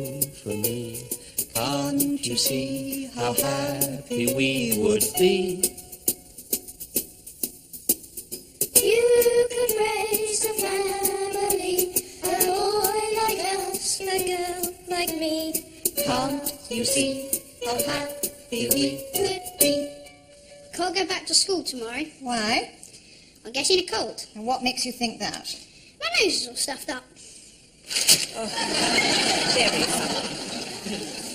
do for me? Can't you see how happy we would be? You could raise a family, a boy like us, a girl like me. Can't you see how happy we would be? Can't go back to school tomorrow. Why? I'm getting a cold. And what makes you think that? My nose is all stuffed up. Oh, very funny.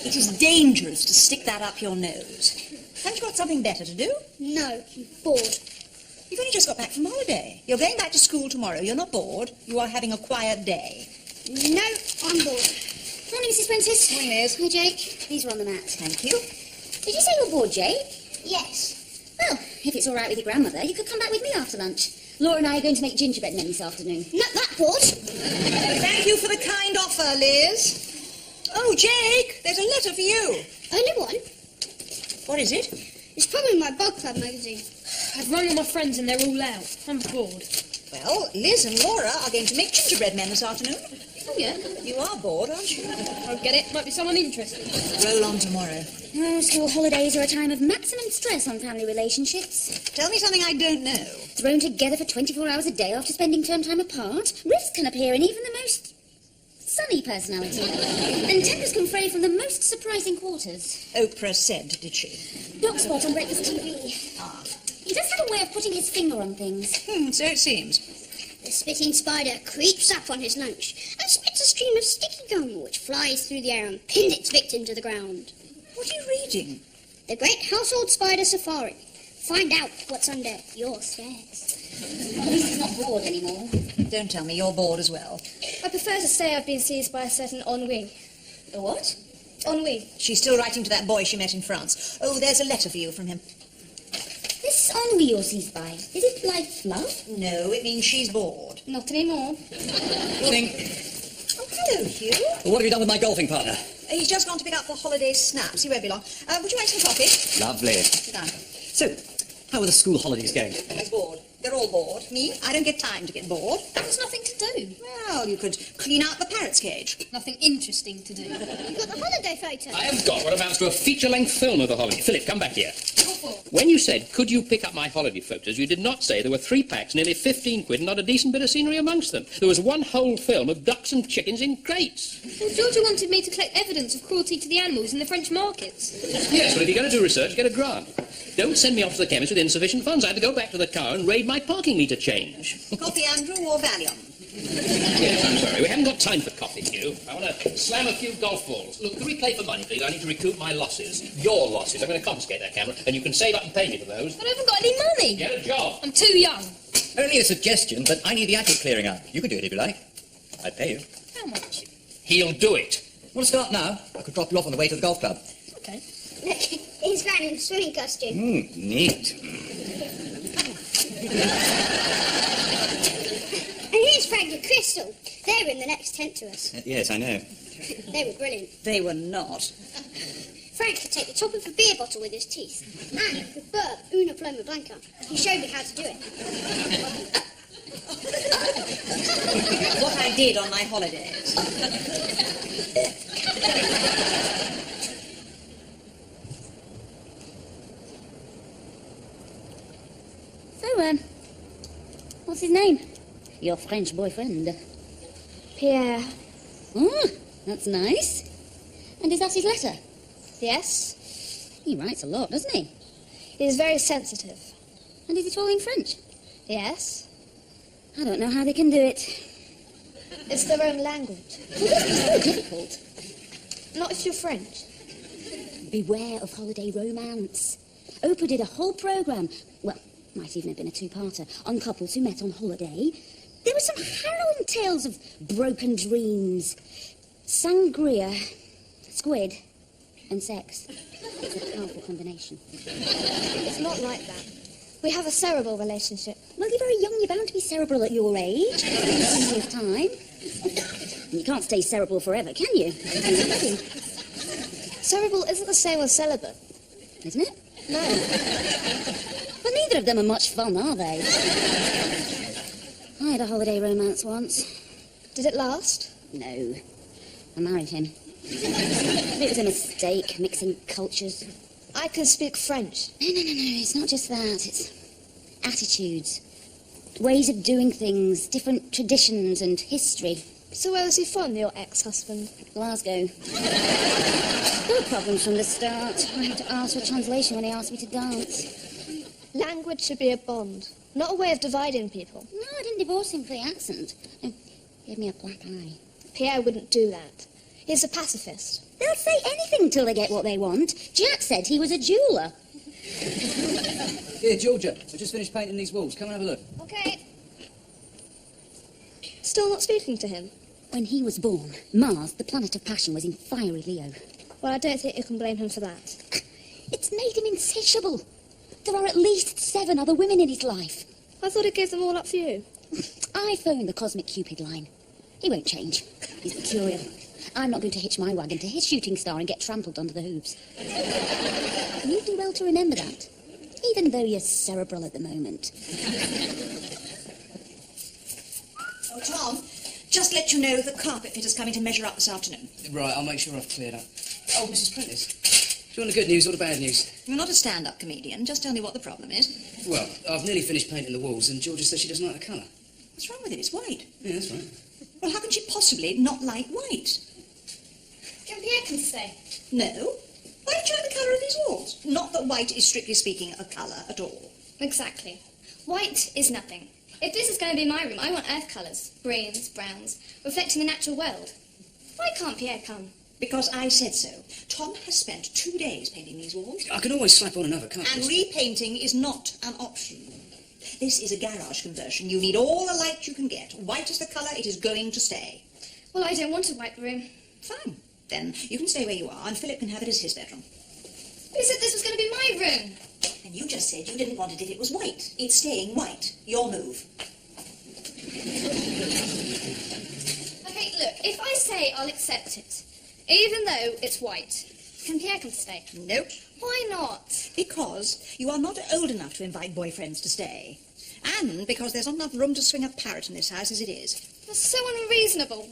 It is dangerous to stick that up your nose. Haven't you got something better to do? No, I'm bored. You've only just got back from holiday. You're going back to school tomorrow. You're not bored. You are having a quiet day. No, I'm bored. Morning, Mrs. Prentice. Morning, Liz. Hi, Jake. These are on the mat. Thank you. Did you say you're bored, Jake? Yes. Well, if it's all right with your grandmother, you could come back with me after lunch. Laura and I are going to make gingerbread men this afternoon. Not that bored. Thank you for the kind offer, Liz. Oh, Jake, there's a letter for you. Only one. What is it? It's probably my bug club magazine. I've rung all my friends and they're all out. I'm bored. Well, Liz and Laura are going to make gingerbread men this afternoon. Oh, yeah? You are bored, aren't you? I'll get it. Might be someone interested. Roll on tomorrow. Oh, school holidays are a time of maximum stress on family relationships. Tell me something I don't know. Thrown together for 24 hours a day after spending term time apart, rifts can appear in even the most sunny personality. And tempers can fray from the most surprising quarters. Oprah said, did she? Doc Spot on breakfast TV. Ah. He does have a way of putting his finger on things. So it seems. The spitting spider creeps up on his lunch and spits a stream of sticky gum which flies through the air and pins its victim to the ground. What are you reading? The Great Household Spider Safari. Find out what's under your stairs. At least he's not bored anymore. Don't tell me you're bored as well. I prefer to say I've been seized by a certain ennui. The what? Ennui. She's still writing to that boy she met in France. Oh, there's a letter for you from him. This ennui you're seized by, is it like love? No, it means she's bored. Not anymore. Morning. Oh, hello, Hugh. What have you done with my golfing partner? He's just gone to pick up the holiday snaps. He won't be long. Would you like some coffee? Lovely. Sit down. So, how are the school holidays going? He's bored. They're all bored. Me, I don't get time to get bored. There's nothing to do. Well, you could clean out the parrot's cage. Nothing interesting to do. You've got the holiday photo. I have got what amounts to a feature-length film of the holiday. Philip, come back here. When you said, could you pick up my holiday photos, you did not say there were 3 packs, nearly 15 quid, and not a decent bit of scenery amongst them. There was one whole film of ducks and chickens in crates. Well, Georgia wanted me to collect evidence of cruelty to the animals in the French markets. Yes, well, if you're going to do research, get a grant. Don't send me off to the chemist with insufficient funds. I had to go back to the car and raid my parking meter change. Coffee, Andrew, or Valium? Yes, I'm sorry. We haven't got time for coffee, Hugh. I want to slam a few golf balls. Look, could we play for money, please? I need to recoup my losses. Your losses. I'm going to confiscate that camera, and you can save up and pay me for those. But I haven't got any money. Get a job. I'm too young. Only a suggestion, but I need the attic clearing up. You can do it if you like. I'd pay you. How much? He'll do it. Want to start now? I could drop you off on the way to the golf club. Okay. Look, he's found in a swimming costume. Neat. And here's Frank and Crystal. They were in the next tent to us. Yes, I know. They were brilliant. They were not. Frank could take the top of a beer bottle with his teeth and could burp una pluma blanca. He showed me how to do it. What I did on my holidays. So, what's his name? Your French boyfriend. Pierre. Oh, that's nice. And is that his letter? Yes. He writes a lot, doesn't he? He's very sensitive. And is it all in French? Yes. I don't know how they can do it. It's their own language. It's so difficult. Not if you're French. Beware of holiday romance. Oprah did a whole programme, well, might even have been a 2-parter, on couples who met on holiday. There were some harrowing tales of broken dreams, sangria, squid, and sex. It's a powerful combination. It's not like that. We have a cerebral relationship. Well, you're very young. You're bound to be cerebral at your age. Plenty of time. You can't stay cerebral forever, can you? Cerebral isn't the same as celibate. Isn't it? No. But neither of them are much fun, are they? I had a holiday romance once. Did it last? No. I married him. It was a mistake, mixing cultures. I can speak French. No, it's not just that. It's attitudes, ways of doing things, different traditions and history. So where was he from, your ex-husband? Glasgow. There were problems from the start. I had to ask for a translation when he asked me to dance. Language should be a bond, not a way of dividing people. No, I didn't divorce him for the accent. No, he gave me a black eye. Pierre wouldn't do that. He's a pacifist. They'll say anything till they get what they want. Jack said he was a jeweller. Here, Georgia, I've just finished painting these walls. Come and have a look. Okay. Still not speaking to him? When he was born, Mars, the planet of passion, was in fiery Leo. Well, I don't think you can blame him for that. It's made him insatiable. There are at least 7 other women in his life. I thought he gave them all up for you. I phoned the Cosmic Cupid line. He won't change. He's mercurial. I'm not going to hitch my wagon to his shooting star and get trampled under the hooves. You do well to remember that, even though you're cerebral at the moment. Oh, Tom, just let you know the carpet fitter's coming to measure up this afternoon. Right, I'll make sure I've cleared up. Oh, Mrs. Prentice, do you want the good news or the bad news? You're not a stand-up comedian. Just tell me what the problem is. Well, I've nearly finished painting the walls, and Georgia says she doesn't like the colour. What's wrong with it? It's white. Yeah, that's right. Well, how can she possibly not like white? Pierre can stay. No. Why don't you like the colour of these walls? Not that white is, strictly speaking, a colour at all. Exactly. White is nothing. If this is going to be my room, I want earth colours. Greens, browns, reflecting the natural world. Why can't Pierre come? Because I said so. Tom has spent 2 days painting these walls. I can always slap on another, can't I? And repainting is not an option. This is a garage conversion. You need all the light you can get. White is the colour, it is going to stay. Well, I don't want a white room. Fine. Then you can stay where you are, and Philip can have it as his bedroom. Who said this was going to be my room? And you just said you didn't want it if it was white. It's staying white. Your move. Okay, look, if I say I'll accept it, even though it's white, can Pierre come to stay? Nope. Why not? Because you are not old enough to invite boyfriends to stay. And because there's not enough room to swing a parrot in this house as it is. That's so unreasonable.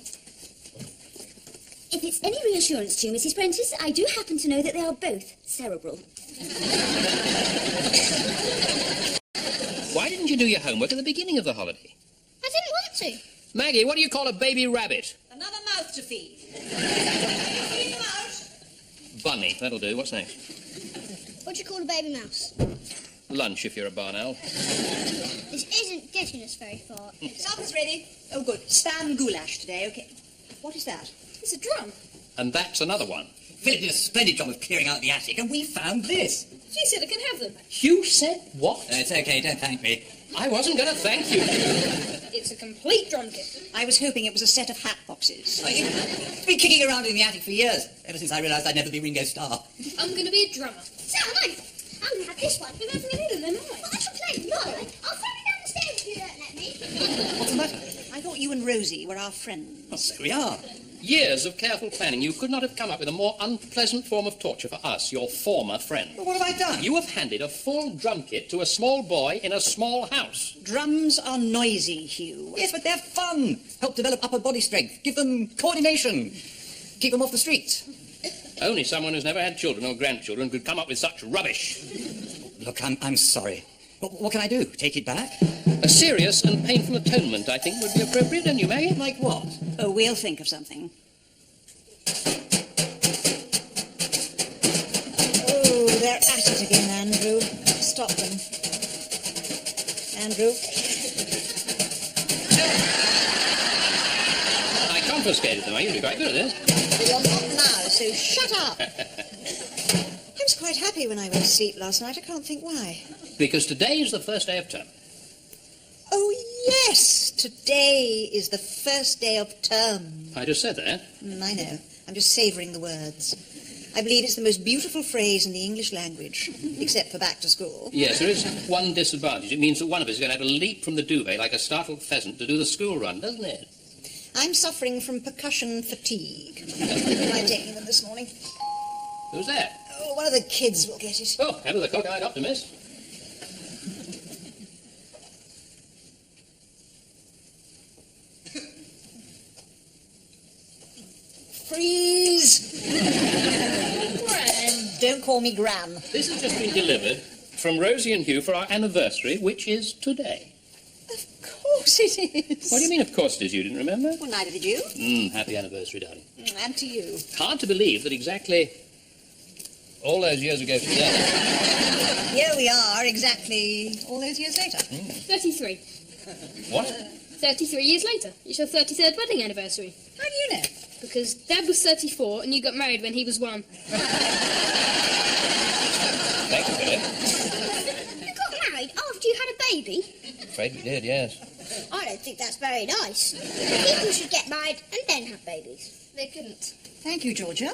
If it's any reassurance to you, Mrs. Prentice, I do happen to know that they are both cerebral. Why didn't you do your homework at the beginning of the holiday? I didn't want to. Maggie, what do you call a baby rabbit? Another mouth to feed. Feed them out. Bunny, that'll do. What's next? What do you call a baby mouse? Lunch, if you're a barn owl. This isn't getting us very far. Supper's ready. Oh, good. Spam goulash today, okay. What is that? It's a drum. And that's another one. Philip did a splendid job of clearing out the attic, and we found this. She said I can have them. You said what? It's okay, don't thank me. I wasn't going to thank you. It's a complete drum kit. I was hoping it was a set of hat boxes. It's been kicking around in the attic for years, ever since I realised I'd never be Ringo Starr. I'm going to be a drummer. So am I. I'm going to have this one. We're having a little then, aren't I? Well, I shall play. No, I'll throw it down the stairs if you don't let me. What's the matter? I thought you and Rosie were our friends. Well, so we are. Years of careful planning. You could not have come up with a more unpleasant form of torture for us, your former friend. Well, what have I done? You have handed a full drum kit to a small boy in a small house. Drums are noisy, Hugh. Yes, but they're fun. Help develop upper body strength. Give them coordination. Keep them off the streets. Only someone who's never had children or grandchildren could come up with such rubbish. Look, I'm sorry. What can I do? Take it back? A serious and painful atonement, I think, would be appropriate, don't you, Maggie? Like what? Oh, we'll think of something. Oh, they're at it again, Andrew. Stop them. Andrew. I confiscated them. I usually quite good at this. You're not now, so shut up. I was quite happy when I went to sleep last night. I can't think why. Because today is the first day of term. Oh, yes. Today is the first day of term. I just said that. I know. I'm just savouring the words. I believe it's the most beautiful phrase in the English language, except for back to school. Yes, there is one disadvantage. It means that one of us is going to have to leap from the duvet like a startled pheasant to do the school run, doesn't it? I'm suffering from percussion fatigue. I'm taking them this morning. Who's that? Oh, one of the kids will get it. Oh, ever the cock-eyed optimist. Freeze! don't call me Gran. This has just been delivered from Rosie and Hugh for our anniversary, which is today. Of course it is. What do you mean, of course it is? You didn't remember? Well, neither did you. Happy anniversary, darling. And to you. Hard to believe that exactly all those years ago today. Here we are, exactly all those years later. 33. What? 33 years later. It's your 33rd wedding anniversary. How do you know? Because Dad was 34 and you got married when he was 1. Thank you, Philip. You got married after you had a baby? Afraid we did, yes. I don't think that's very nice. People should get married and then have babies. They couldn't. Thank you, Georgia.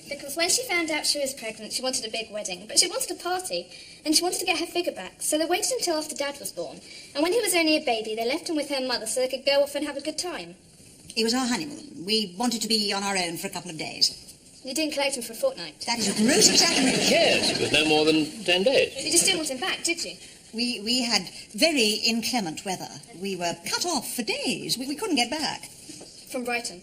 Because when she found out she was pregnant, she wanted a big wedding, but she wanted a party, and she wanted to get her figure back, so they waited until after Dad was born. And when he was only a baby, they left him with her mother so they could go off and have a good time. It was our honeymoon. We wanted to be on our own for a couple of days. You didn't collect him for a fortnight. That is a gross exaggeration. Yes, it was no more than 10 days. You just didn't want him back, did you? We had very inclement weather. We were cut off for days. We couldn't get back. From Brighton.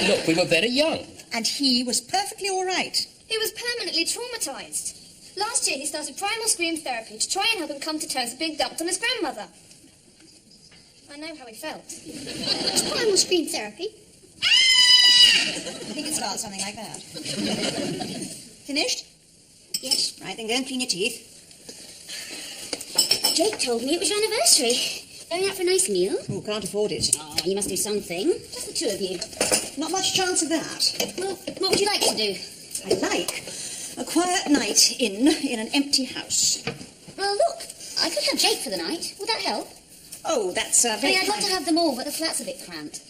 Look, we were very young. And he was perfectly all right. He was permanently traumatised. Last year he started primal scream therapy to try and help him come to terms with being dumped on his grandmother. I know how he felt. It's primal scream therapy. I think it starts something like that. Finished? Yes. Right, then go and clean your teeth. Jake told me it was your anniversary. Going out for a nice meal? Oh, can't afford it. Oh, you must do something. Just the two of you. Not much chance of that. Well, what would you like to do? I'd like a quiet night in an empty house. Well, look, I could have Jake for the night. Would that help? Oh, that's I very mean, I'd love to kind. have them all, but the flat's a bit cramped.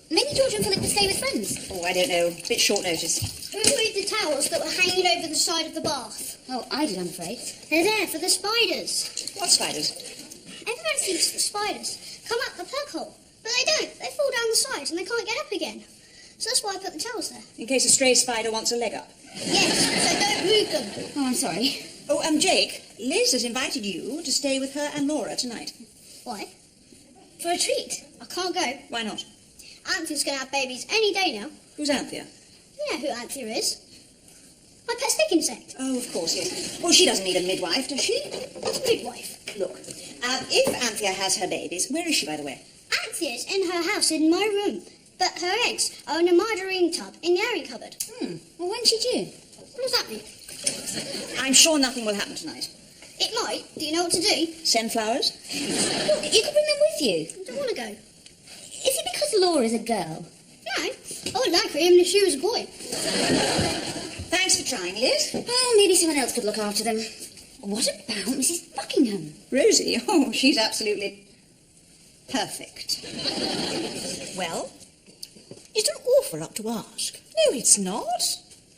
Maybe George and Philip could stay with friends. Oh, I don't know. Bit short notice. Who moved the towels that were hanging over the side of the bath? Oh, I did, I'm afraid. They're there for the spiders. What spiders? Everybody thinks the spiders come up the plug hole, but they don't. They fall down the sides and they can't get up again. So that's why I put the towels there. In case a stray spider wants a leg up. Yes, so don't move them. Oh, I'm sorry. Oh, Jake, Liz has invited you to stay with her and Laura tonight. Why? For a treat. I can't go. Why not? Anthea's going to have babies any day now. Who's Anthea? You know who Anthea is. My pet stick insect. Oh, of course, yes. Well, she doesn't need a midwife, does she? What's a midwife? Look, if Anthea has her babies, where is she, by the way? Anthea's in her house in my room, but her eggs are in a margarine tub in the airing cupboard. Well, when's she due? What does that mean? I'm sure nothing will happen tonight. It might. Do you know what to do? Send flowers? Look, you could bring them with you. I don't want to go. Is it because Laura's a girl? No, I would like her even if she was a boy. Thanks for trying, Liz. Well, maybe someone else could look after them. What about Mrs. Buckingham? Rosie, oh, she's absolutely perfect. Well? It's an awful lot to ask. No, it's not.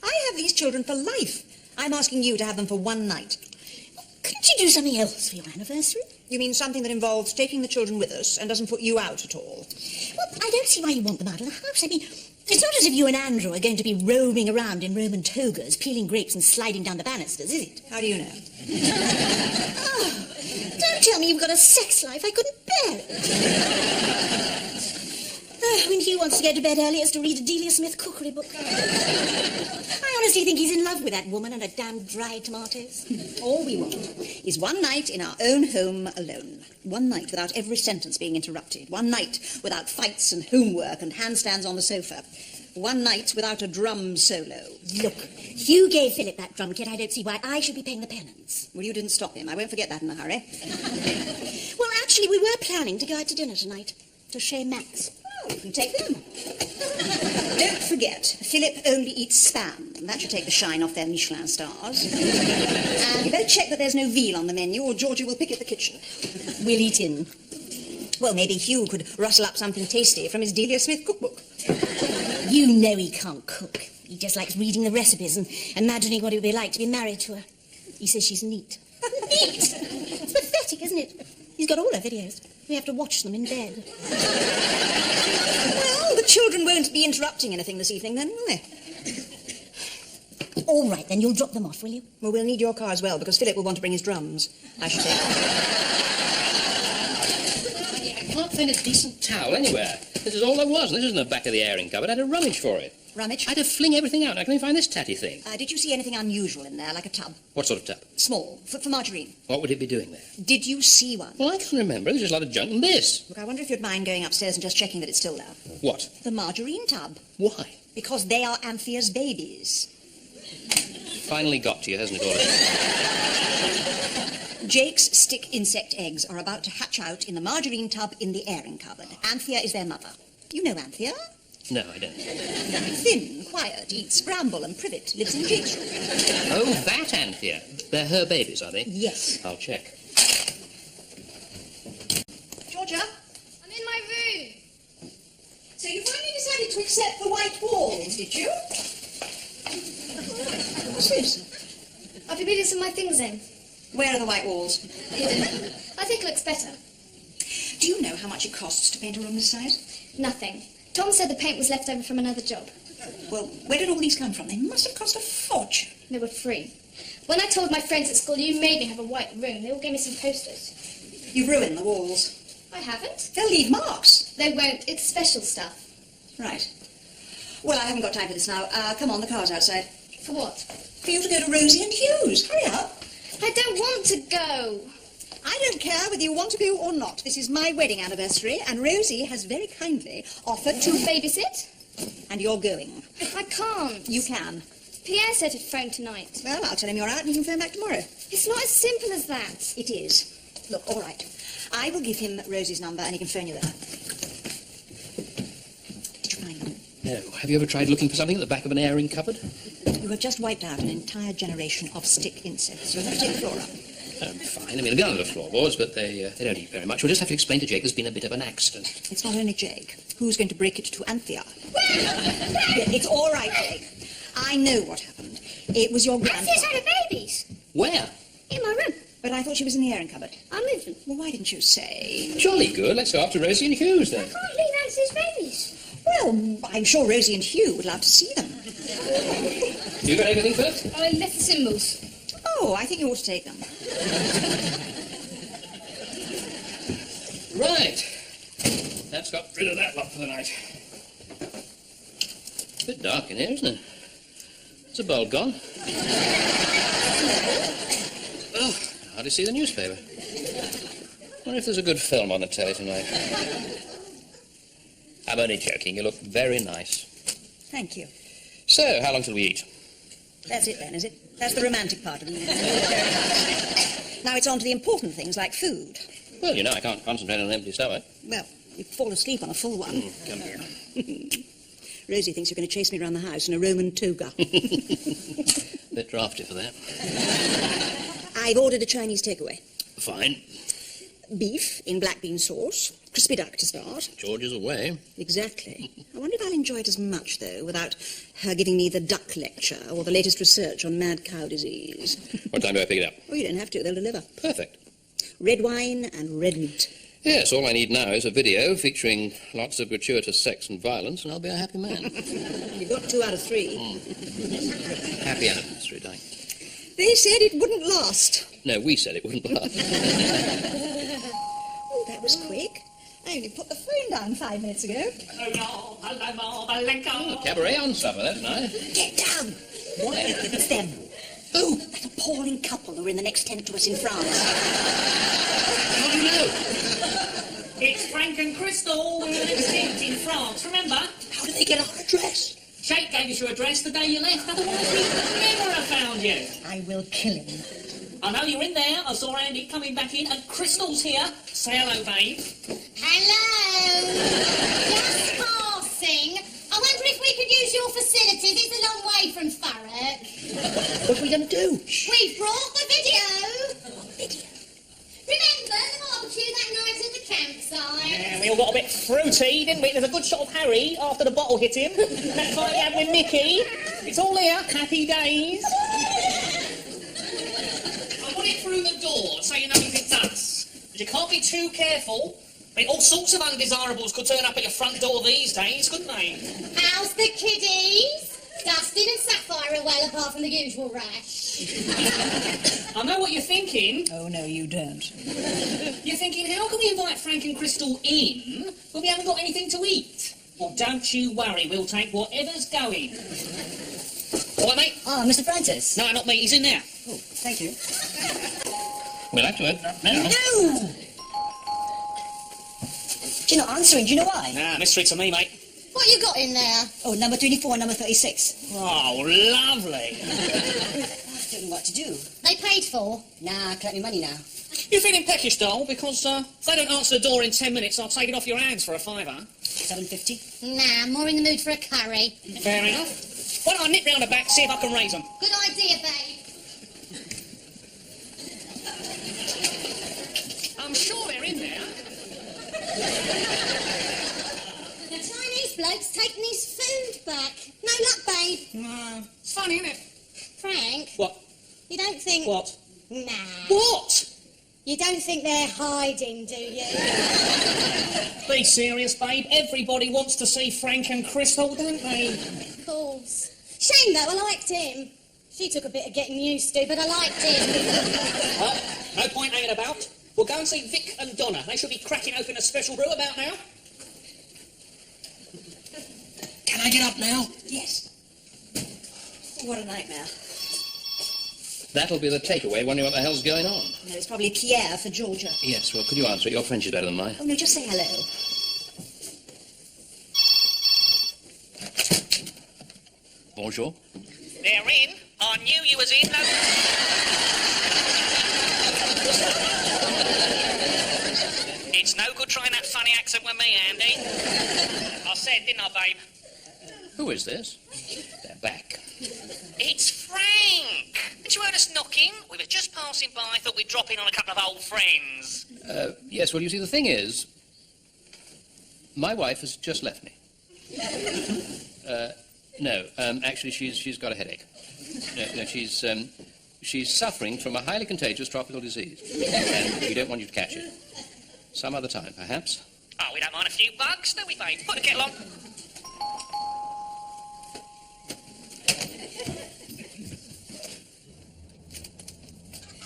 I have these children for life. I'm asking you to have them for one night. Couldn't you do something else for your anniversary? You mean something that involves taking the children with us and doesn't put you out at all? Well, I don't see why you want them out of the house. I mean, it's not as if you and Andrew are going to be roaming around in Roman togas, peeling grapes and sliding down the banisters, is it? How do you know? Oh, don't tell me you've got a sex life. I couldn't bear it. When Hugh wants to go to bed early, it's to read a Delia Smith cookery book. I honestly think he's in love with that woman and her damn dried tomatoes. All we want is one night in our own home alone. One night without every sentence being interrupted. One night without fights and homework and handstands on the sofa. One night without a drum solo. Look, Hugh gave Philip that drum kit. I don't see why I should be paying the penance. Well, you didn't stop him. I won't forget that in a hurry. Well, actually, we were planning to go out to dinner tonight. To Chez Max. Oh, you can take them. Don't forget, Philip only eats spam. That should take the shine off their Michelin stars. And you better check that there's no veal on the menu or Georgie will pick at the kitchen. We'll eat in. Well, maybe Hugh could rustle up something tasty from his Delia Smith cookbook. You know he can't cook. He just likes reading the recipes and imagining what it would be like to be married to her. He says she's neat. Neat! It's pathetic, isn't it? He's got all her videos. We have to watch them in bed. Well, the children won't be interrupting anything this evening then, will they? All right, then you'll drop them off, will you? Well, we'll need your car as well, because Philip will want to bring his drums. I should say. I can't find a decent towel anywhere. This is all there was, and this isn't the back of the airing cupboard. I had to rummage for it. Rummage? I had to fling everything out. Now, can I find this tatty thing? Did you see anything unusual in there, like a tub? What sort of tub? Small, for margarine. What would it be doing there? Did you see one? Well, I can't remember. There's just a lot of junk in this. Look, I wonder if you'd mind going upstairs and just checking that it's still there. What? The margarine tub. Why? Because they are Anthea's babies. Finally got to you, hasn't it, Aura? Jake's stick insect eggs are about to hatch out in the margarine tub in the airing cupboard. Anthea is their mother. You know Anthea? No, I don't. Thin, quiet, eats bramble and privet, lives in Jake's room. Oh, that Anthea. They're her babies, are they? Yes. I'll check. Georgia? I'm in my room. So you finally decided to accept the white walls, did you? What's this? I've been putting some of my things in. Where are the white walls? I think it looks better. Do you know how much it costs to paint a room this size? Nothing. Tom said the paint was left over from another job. Well, where did all these come from? They must have cost a fortune. They were free. When I told my friends at school you made me have a white room, they all gave me some posters. You've ruined the walls. I haven't. They'll leave marks. They won't. It's special stuff. Right. Well, I haven't got time for this now. Come on, the car's outside. For what? For you to go to Rosie and Hugh's. Hurry up. I don't want to go. I don't care whether you want to go or not. This is my wedding anniversary, and Rosie has very kindly offered To to... babysit? And you're going. I can't. You can. Pierre said he'd phone tonight. Well, I'll tell him you're out and he can phone back tomorrow. It's not as simple as that. It is. Look, all right. I will give him Rosie's number and he can phone you there. Did you find them? No. Have you ever tried looking for something at the back of an airing cupboard? You have just wiped out an entire generation of stick insects. You'll have to take the floor up. Fine. I mean, I've got the floorboards, but they don't eat very much. We'll just have to explain to Jake there's been a bit of an accident. It's not only Jake. Who's going to break it to Anthea? Yeah, it's all right, Jake. I know what happened. It was your grandfather. Anthea's had her babies. Where? In my room. But I thought she was in the airing cupboard. I moved them. Well, why didn't you say? Jolly good. Let's go after Rosie and Hugh's, I then. can't leave Anthea's babies. Well, I'm sure Rosie and Hugh would love to see them. You got anything first? I left the symbols. Oh, I think you ought to take them. Right. That's got rid of that lot for the night. A bit dark in here, isn't it? There's a bulb gone. Oh, I hardly see the newspaper. Wonder if there's a good film on the telly tonight. I'm only joking. You look very nice. Thank you. So, how long till we eat? That's it then, is it? That's the romantic part of the evening. Now it's on to the important things like food. Well, you know, I can't concentrate on an empty stomach. Well, you fall asleep on a full one. Come here. Rosie thinks you're going to chase me around the house in a Roman toga. Bit drafty for that. I've ordered a Chinese takeaway. Fine. Beef in black bean sauce, crispy duck to start. George is away. Exactly. I wonder if I'll enjoy it as much, though, without her giving me the duck lecture or the latest research on mad cow disease. What time do I pick it up? Oh, you don't have to. They'll deliver. Perfect. Red wine and red meat. Yes, all I need now is a video featuring lots of gratuitous sex and violence, and I'll be a happy man. You've got 2 out of 3. Happy anniversary, darling. They said it wouldn't last. No, we said it wouldn't last. Oh, that was quick. I only put the phone down 5 minutes ago. Cabaret on supper, that's nice. Get down. What? It's them. Who? That appalling couple who are in the next tent to us in France. How do you know? It's Frank and Crystal. We're in extinct in France, remember? How did they get our address? Jake gave us your address the day you left, otherwise we'd never have found you. I will kill him. I know you're in there. I saw Andy coming back in, and Crystal's here. Say hello, babe. Hello. Just passing. I wonder if we could use your facilities. It's a long way from Thurrock. What are we going to do? We've brought the video. Remember the barbecue that night at the campsite? Yeah, we all got a bit fruity, didn't we? There's a good shot of Harry after the bottle hit him. That fight he had with Mickey. It's all here. Happy days. I put it through the door so you know if it's us. But you can't be too careful. I mean, all sorts of undesirables could turn up at your front door these days, couldn't they? How's the kiddies? Dustin and Sapphire are well apart from the usual rash. I know what you're thinking. Oh, no, you don't. You're thinking, how can we invite Frank and Crystal in when we haven't got anything to eat? Well, don't you worry. We'll take whatever's going. All right, mate? Ah, Mr. Francis. No, not me. He's in there. Oh, thank you. We'll have to open up now. No! You're not answering. Do you know why? Nah, mystery to me, mate. What you got in there? Oh, number 24, number 36. Oh, lovely. I don't know what to do. They paid for. Nah, collect me money now. You're feeling peckish, doll, because if they don't answer the door in 10 minutes, I'll take it off your hands for a £5. $7.50. Nah, more in the mood for a curry. Fair enough. Why don't I nip round the back, see if I can raise them? Good idea, babe. I'm sure they're in there. The Chinese bloke's taking his food back. No luck, babe. It's funny, isn't it? Frank, What? you don't think... What? Nah. What? You don't think they're hiding, do you? Be serious, babe. Everybody wants to see Frank and Crystal, don't they? Of course. Shame, though, I liked him. She took a bit of getting used to, but I liked him. Well, no point hanging about. We'll go and see Vic and Donna. They should be cracking open a special brew about now. Can I get up now? Yes. What a nightmare. That'll be the takeaway, wondering what the hell's going on. No, it's probably Pierre for Georgia. Yes, well, could you answer it? Your French is better than mine. Oh, no, just say hello. Bonjour. They're in. I knew you was in. It's no good trying that funny accent with me, Andy. I said, didn't I, babe? Who is this? They're back. It's Frank. Did you heard us knocking? We were just passing by. Thought we'd drop in on a couple of old friends. Yes, well, you see, the thing is, my wife has just left me. No, actually, she's got a headache. No, she's suffering from a highly contagious tropical disease, and we don't want you to catch it. Some other time, perhaps. Oh, we don't mind a few bugs, do we, babe? Put the kettle on.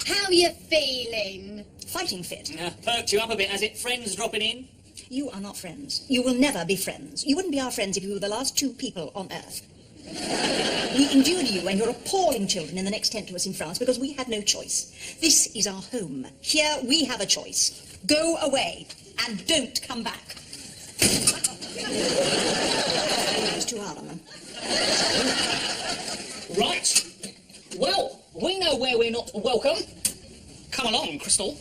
How you feeling? Fighting fit. Perked you up a bit, has it? Friends dropping in? You are not friends. You will never be friends. You wouldn't be our friends if you were the last two people on Earth. We endured you and your appalling children in the next tent to us in France because we had no choice. This is our home. Here we have a choice. Go away and don't come back. It's too hard on them. Right. Well, we know where we're not welcome. Come along, Crystal.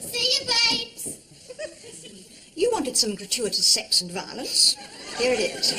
See you, babes. You wanted some gratuitous sex and violence. Here it is.